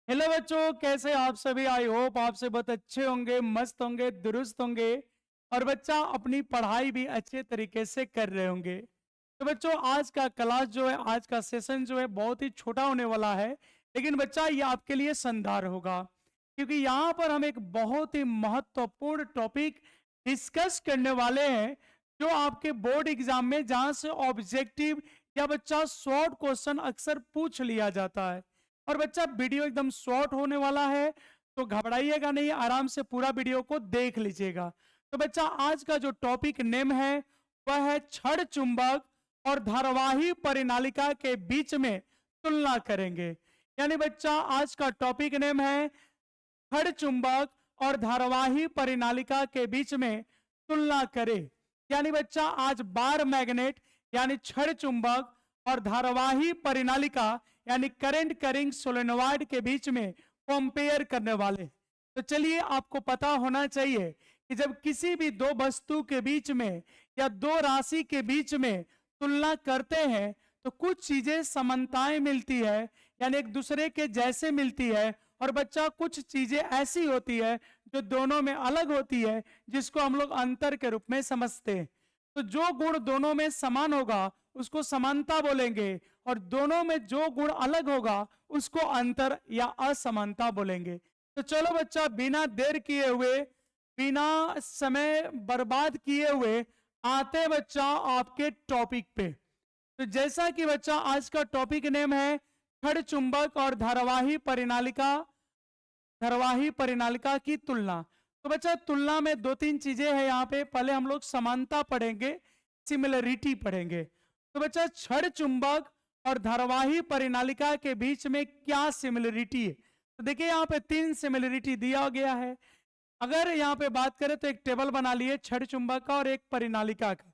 Hello बच्चों, कैसे आप सभी। आई होप आप से बहुत अच्छे होंगे, मस्त होंगे, दुरुस्त होंगे और बच्चा अपनी पढ़ाई भी अच्छे तरीके से कर रहे होंगे। तो बच्चों, आज का क्लास जो है, आज का सेशन जो है बहुत ही छोटा होने वाला है, लेकिन बच्चा ये आपके लिए शानदार होगा, क्योंकि यहाँ पर हम एक बहुत ही महत्वपूर्ण टॉपिक डिस्कस करने वाले हैं, जो आपके बोर्ड एग्जाम में जहाँ से ऑब्जेक्टिव या बच्चा शॉर्ट क्वेश्चन अक्सर पूछ लिया जाता है। और बच्चा, वीडियो एकदम शॉर्ट होने वाला है, तो घबराइएगा नहीं, आराम से पूरा वीडियो को देख लीजिएगा। तो बच्चा, आज का जो टॉपिक नेम है वह है क्षण चुंबक और धारावाही परिनालिका के बीच में तुलना करेंगे। यानी बच्चा, आज का टॉपिक नेम है क्षण चुंबक और धारावाही परिनालिका के बीच में तुलना करें। यानी बच्चा, आज बार मैग्नेट यानी क्षण चुंबक और धारावाही परिनालिका यानी करंट करिंग सोलेनोइड के बीच में कंपेयर करने वाले। तो चलिए, आपको पता होना चाहिए कि जब किसी भी दो वस्तु के बीच में या दो राशि के बीच में तुलना करते हैं तो कुछ चीजें समानताएं मिलती है, यानी एक दूसरे के जैसे मिलती है, और बच्चा कुछ चीजें ऐसी होती है जो दोनों में अलग होती है, जिसको हम लोग अंतर के रूप में समझते हैं। तो जो गुण दोनों में समान होगा उसको समानता बोलेंगे, और दोनों में जो गुण अलग होगा उसको अंतर या असमानता बोलेंगे। तो चलो बच्चा, बिना देर किए हुए, बिना समय बर्बाद किए हुए आते बच्चा आपके टॉपिक पे। तो जैसा कि बच्चा, आज का टॉपिक नेम है क्षण चुंबक और धारावाही परिनालिका की तुलना। तो बच्चा, तुलना में दो तीन चीजें हैं यहाँ पे। पहले हम लोग समानता पढ़ेंगे, सिमिलरिटी पढ़ेंगे। तो बच्चा, क्षण चुंबक और धारावाही परिनालिका के बीच में क्या सिमिलरिटी है? तो देखिए, यहाँ पे तीन सिमिलरिटी दिया गया है। अगर यहाँ पे बात करें तो एक टेबल बना लिए क्षण चुंबक का और एक परिनालिका का।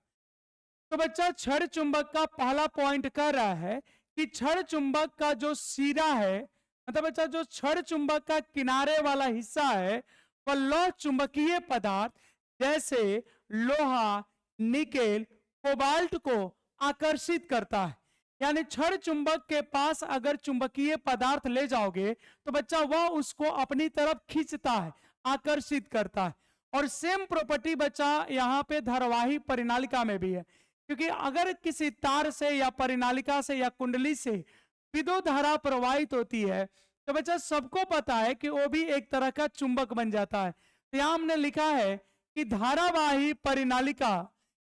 तो बच्चा, क्षण चुंबक का पहला पॉइंट कह रहा है कि क्षण चुंबक का जो सिरा है, मतलब बच्चा जो क्षण चुंबक का किनारे वाला हिस्सा है, वह लौह चुंबकीय पदार्थ जैसे लोहा, निकेल, कोबाल्ट को आकर्षित करता है। यानी क्षण चुंबक के पास अगर चुंबकीय पदार्थ ले जाओगे तो बच्चा वह उसको अपनी तरफ खींचता है, आकर्षित करता है। और सेम प्रॉपर्टी बच्चा यहाँ पे धारावाही परिनालिका में भी है, क्योंकि अगर किसी तार से या परिनालिका से या कुंडली से विद्युत धारा प्रवाहित होती है तो बच्चा सबको पता है कि वो भी एक तरह का चुंबक बन जाता है। तो यहां हमने लिखा है कि धारावाही परिनालिका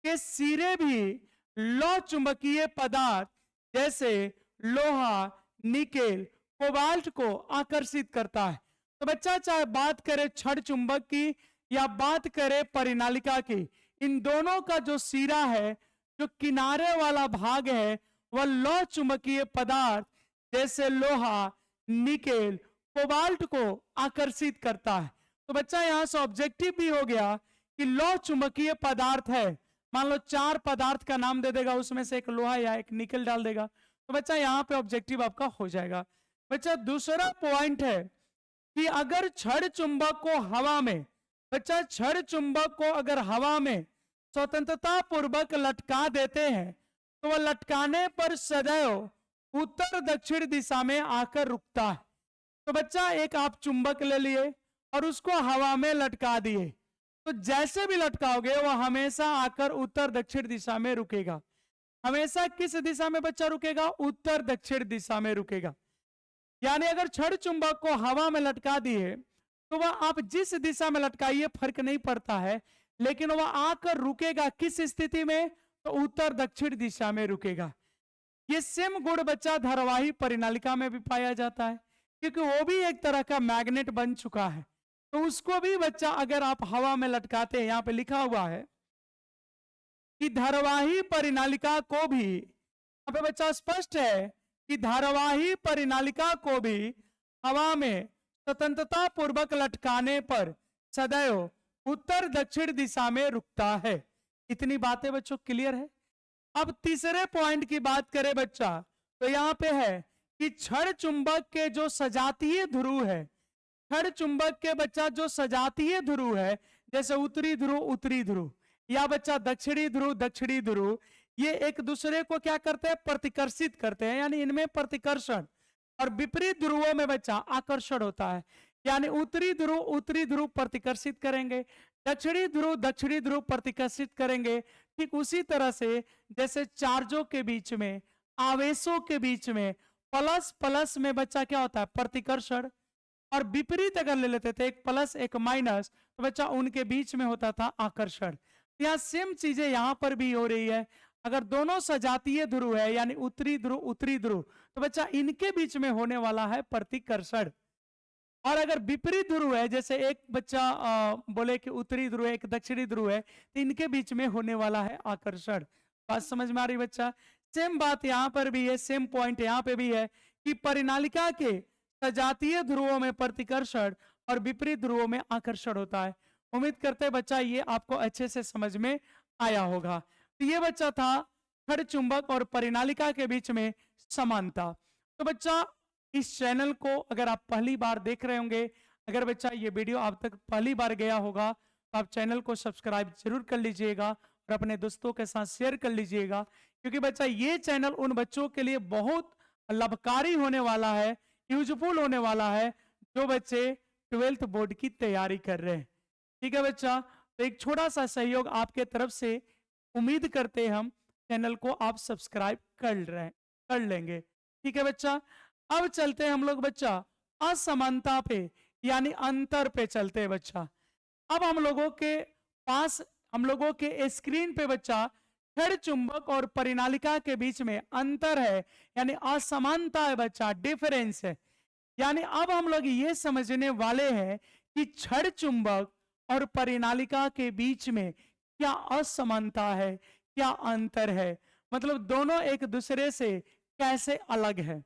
के सिरे भी लौह चुंबकीय पदार्थ जैसे लोहा, निकेल, कोबाल्ट को आकर्षित करता है। तो बच्चा, चाहे बात करें क्षण चुंबक की या बात करें परिनालिका की, इन दोनों का जो सिरा है, जो किनारे वाला भाग है, वह लौह चुंबकीय पदार्थ जैसे लोहा, निकेल, कोबाल्ट को आकर्षित करता है। तो बच्चा, यहां से ऑब्जेक्टिव भी हो गया कि लौह चुंबकीय पदार्थ है। मान लो चार पदार्थ का नाम दे देगा, उसमें से एक लोहा या एक निकेल डाल देगा, तो बच्चा यहां पे ऑब्जेक्टिव आपका हो जाएगा। बच्चा, दूसरा पॉइंट है कि अगर क्षण चुंबक को हवा में, बच्चा क्षण चुंबक को अगर हवा में स्वतंत्रता पूर्वक लटका देते हैं तो वह लटकाने पर सदैव उत्तर दक्षिण दिशा में आकर रुकता है। तो बच्चा, एक आप चुंबक ले लिए और उसको हवा में लटका दिए, तो जैसे भी लटकाओगे वह हमेशा आकर उत्तर दक्षिण दिशा में रुकेगा। हमेशा किस दिशा में बच्चा रुकेगा? उत्तर दक्षिण दिशा में रुकेगा। यानी अगर क्षण चुंबक को हवा में लटका दिए तो वह आप जिस दिशा में लटकाइए फर्क नहीं पड़ता है, लेकिन वह आकर रुकेगा किस स्थिति में? तो उत्तर दक्षिण दिशा में रुकेगा। ये सेम गुण बच्चा धारावाही परिनालिका में भी पाया जाता है, क्योंकि वो भी एक तरह का मैग्नेट बन चुका है। तो उसको भी बच्चा अगर आप हवा में लटकाते हैं, यहां पे लिखा हुआ है कि धारावाही परिनालिका को भी, यहां पे बच्चा स्पष्ट है कि धारावाही परिनालिका को भी हवा में स्वतंत्रता पूर्वक लटकाने पर सदैव उत्तर दक्षिण दिशा में रुकता है। इतनी बातें बच्चों क्लियर है। अब तीसरे पॉइंट की बात करें बच्चा, तो यहां पे है कि क्षण चुंबक के जो सजातीय ध्रुव है, क्षण चुंबक के बच्चा जो सजातीय ध्रुव है, जैसे उत्तरी ध्रुव या बच्चा दक्षिणी ध्रुव, ये एक दूसरे को क्या करते हैं? प्रतिकर्षित करते हैं, यानी इनमें प्रतिकर्षण और विपरीत ध्रुवों में बच्चा आकर्षण होता है। यानी उत्तरी ध्रुव प्रतिकर्षित करेंगे, दक्षिणी ध्रुव प्रतिकर्षित करेंगे। ठीक उसी तरह से जैसे चार्जों के बीच में, आवेशों के बीच में प्लस प्लस में बच्चा क्या होता है, प्रतिकर्षण, और विपरीत अगर ले लेते थे एक प्लस एक माइनस, तो बच्चा उनके बीच में होता था आकर्षण। यहाँ सेम चीजें यहाँ पर भी हो रही है। अगर दोनों सजातीय ध्रुव है यानी उत्तरी ध्रुव, तो बच्चा इनके बीच में होने वाला है प्रतिकर्षण। और अगर विपरीत ध्रुव है, जैसे एक बच्चा बोले कि उत्तरी ध्रुव है एक दक्षिणी ध्रुव है, तो इनके बीच में होने वाला है आकर्षण। बात समझ में आ रही बच्चा? सेम बात यहाँ पर भी है, सेम पॉइंट यहाँ पे भी है कि परिनालिका के सजातीय ध्रुवों में प्रतिकर्षण और विपरीत ध्रुवों में आकर्षण होता है। उम्मीद करते हैं बच्चा ये आपको अच्छे से समझ में आया होगा। तो ये बच्चा था छड़ चुंबक और परिनालिका के बीच में समानता। तो बच्चा इस चैनल को अगर आप पहली बार देख रहे होंगे, अगर बच्चा ये वीडियो आप तक पहली बार गया होगा, तो आप चैनल को सब्सक्राइब जरूर कर लीजिएगा और अपने दोस्तों के साथ शेयर कर लीजिएगा, क्योंकि बच्चा ये चैनल उन बच्चों के लिए बहुत लाभकारी होने वाला है, यूजफुल होने वाला है, जो बच्चे 12th बोर्ड की तैयारी कर रहे हैं। ठीक है बच्चा, तो एक छोटा सा सहयोग आपके तरफ से उम्मीद करते हैं हम, चैनल को आप सब्सक्राइब कर लेंगे। ठीक है बच्चा, अब चलते हैं हम लोग बच्चा असमानता पे यानी अंतर पे चलते हैं बच्चा। अब हम लोगों के स्क्रीन पे बच्चा छड़ चुंबक और परिनालिका के बीच में अंतर है यानी असमानता है बच्चा, डिफरेंस है। यानी अब हम लोग ये समझने वाले हैं कि छड़ चुंबक और परिनालिका के बीच में क्या असमानता है, क्या अंतर है, मतलब दोनों एक दूसरे से कैसे अलग है।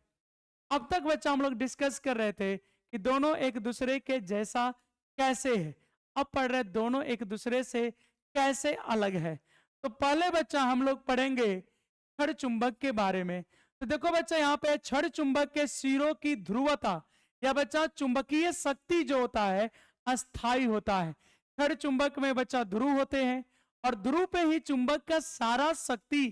अब तक बच्चा हम लोग डिस्कस कर रहे थे कि दोनों एक दूसरे के जैसा कैसे है, अब पढ़ रहे दोनों एक दूसरे से कैसे अलग है। तो पहले बच्चा हम लोग पढ़ेंगे छड़ चुंबक के बारे में। तो देखो बच्चा यहाँ पे छड़ चुंबक के सिरों की ध्रुवता या बच्चा चुंबकीय शक्ति जो होता है अस्थाई होता है। छड़ चुंबक में बच्चा ध्रुव होते हैं और ध्रुव पे ही चुंबक का सारा शक्ति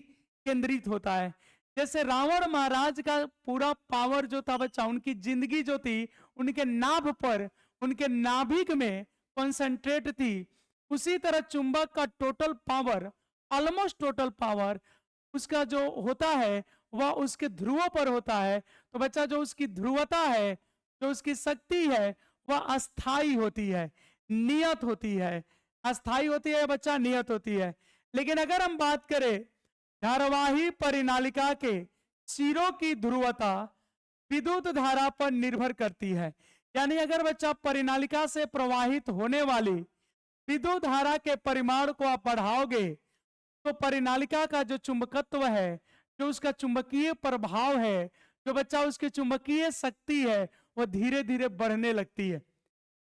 केंद्रित होता है। जैसे रावण महाराज का पूरा पावर जो था बच्चा, उनकी जिंदगी जो थी उनके नाभ पर, उनके नाभिक में कंसंट्रेट थी, उसी तरह चुंबक का total power, almost total power उसका जो होता है वह उसके ध्रुवों पर होता है। तो बच्चा जो उसकी ध्रुवता है, जो उसकी शक्ति है, वह अस्थाई होती है, नियत होती है। अस्थाई होती है बच्चा, नियत होती है। लेकिन अगर हम बात करें धारावाही परिनालिका के सिरों की ध्रुवता विद्युत धारा पर निर्भर करती है। यानी अगर बच्चा परिनालिका से प्रवाहित होने वाली विद्युत धारा के परिमाण को आप बढ़ाओगे, तो परिनालिका का जो चुंबकत्व है, जो उसका चुंबकीय प्रभाव है, जो बच्चा उसकी चुंबकीय शक्ति है, वो धीरे धीरे बढ़ने लगती है।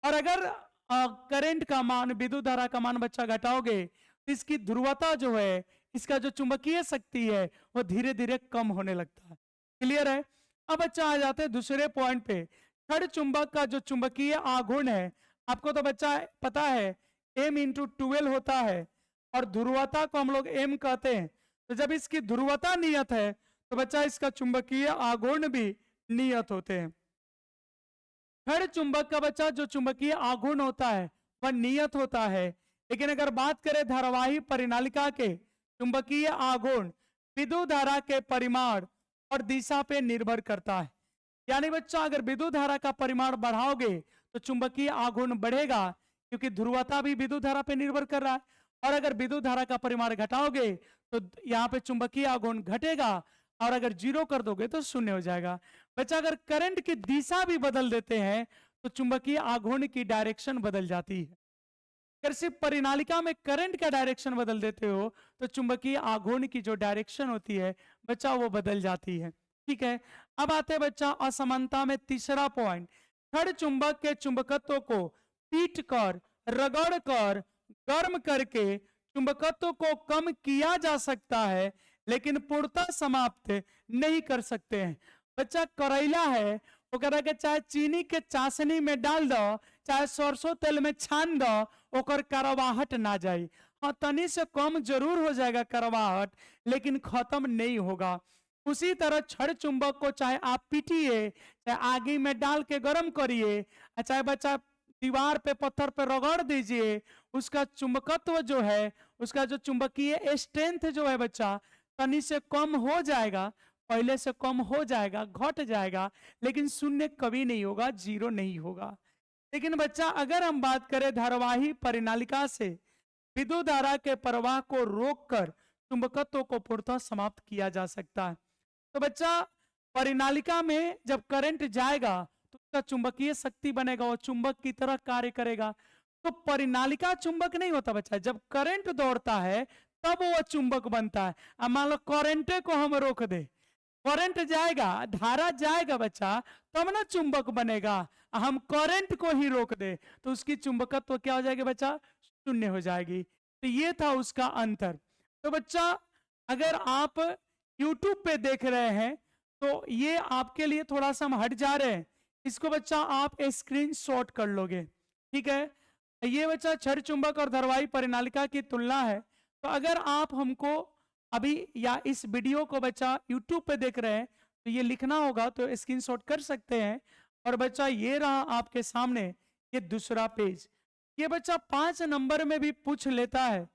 और अगर करंट का मान, विद्युत धारा का मान बच्चा घटाओगे, तो इसकी ध्रुवता जो है, इसका जो चुंबकीय शक्ति है, वो धीरे धीरे कम होने लगता है। क्लियर है? अब बच्चा आ जाते हैं दूसरे पॉइंट पे। छड़ चुंबक का जो चुंबकीय आघूर्ण है, आपको तो बच्चा पता है M×12 होता है और ध्रुवता को हम लोग M कहते हैं। तो जब इसकी ध्रुवता नियत है, तो बच्चा इसका चुंबकीय आघूर्ण भी नियत होते हैं। छड़ चुंबक का बच्चा जो चुंबकीय आघूर्ण होता है वह नियत होता है। लेकिन अगर बात करें धारावाही परिनालिका के चुंबकीय आघूर्ण विद्युत धारा के परिमाण और दिशा पे निर्भर करता है। यानी बच्चा अगर विद्युत धारा का परिमाण बढ़ाओगे तो चुंबकीय आघूर्ण बढ़ेगा, क्योंकि ध्रुवता भी विद्युत धारा पे निर्भर कर रहा है। और अगर विद्युत धारा का परिमाण घटाओगे तो यहाँ पे चुंबकीय आघूर्ण घटेगा, और अगर जीरो कर दोगे तो शून्य हो जाएगा। बच्चा अगर करंट की दिशा भी बदल देते हैं तो चुंबकीय आघूर्ण की डायरेक्शन बदल जाती है। अगर सिर्फ परिनालिका में करंट का डायरेक्शन बदल देते हो तो चुंबकीय आघूर्ण की जो डायरेक्शन होती है बच्चा वो बदल जाती है। ठीक है, अब आते हैं बच्चा असमानता में तीसरा पॉइंट। छड़ चुंबक के चुंबकत्व को पीट कर, रगड़ कर, गर्म करके चुंबकत्व को कम किया जा सकता है, लेकिन पूर्णतः समाप्त नहीं कर सकते हैं। बच्चा करैला है, वो कह रहा चाहे चीनी के चाशनी में डाल दो, चाहे सरसों तेल में छान दो, ओकर करवाहट ना जाए। हाँ, तनी से कम जरूर हो जाएगा करवाहट, लेकिन खत्म नहीं होगा। उसी तरह छड़ चुंबक को चाहे आप पीटिए, चाहे आगे में डाल के गर्म करिए, चाहे बच्चा दीवार पे पत्थर पे रगड़ दीजिए, उसका चुंबकत्व जो है, उसका जो चुंबकीय स्ट्रेंथ जो है बच्चा तनी से कम हो जाएगा, पहले से कम हो जाएगा, घट जाएगा, लेकिन शून्य कभी नहीं होगा, जीरो नहीं होगा। लेकिन बच्चा अगर हम बात करें धारावाही परिनालिका से विद्युत धारा के प्रवाह को रोककर चुंबकत्व को पूर्णतः समाप्त किया जा सकता है। तो बच्चा परिनालिका में जब करंट जाएगा तो उसका चुंबकीय शक्ति बनेगा, वो चुंबक की तरह कार्य करेगा। तो परिनालिका चुंबक नहीं होता बच्चा, जब करंट दौड़ता है तब वो चुंबक बनता है। अब मान लो करंट को हम रोक दे, करंट जाएगा, धारा जाएगा बच्चा, तब ना चुंबक बनेगा। हम करंट को ही रोक दे तो उसकी चुंबकत्व तो क्या हो जाएगी बच्चा, शून्य हो जाएगी। तो ये था उसका अंतर। तो बच्चा अगर आप YouTube पे देख रहे हैं तो ये आपके लिए थोड़ा सा हम हट जा रहे हैं, इसको बच्चा आप स्क्रीनशॉट कर लोगे, ठीक है। ये बच्चा छड़ चुंबक और धारावाही परिनालिका की तुलना है। तो अगर आप हमको अभी या इस वीडियो को बच्चा YouTube पे देख रहे हैं तो ये लिखना होगा, तो स्क्रीनशॉट कर सकते हैं। और बच्चा ये रहा आपके सामने ये दूसरा पेज। ये बच्चा 5 नंबर में भी पूछ लेता है,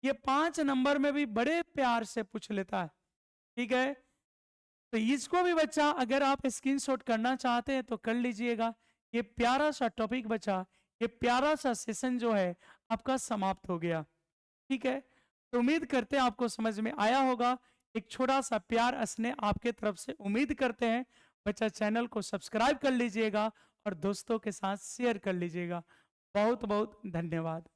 ये 5 नंबर में भी बड़े प्यार से पूछ लेता है, ठीक है। तो इसको भी बच्चा अगर आप स्क्रीनशॉट करना चाहते हैं तो कर लीजिएगा। ये प्यारा सा टॉपिक बच्चा, ये प्यारा सा सेशन जो है आपका समाप्त हो गया, ठीक है। तो उम्मीद करते हैं आपको समझ में आया होगा। एक छोटा सा प्यार स्नेह आपके तरफ से उम्मीद करते हैं। बच्चा चैनल को सब्सक्राइब कर लीजिएगा और दोस्तों के साथ शेयर कर लीजिएगा। बहुत बहुत धन्यवाद।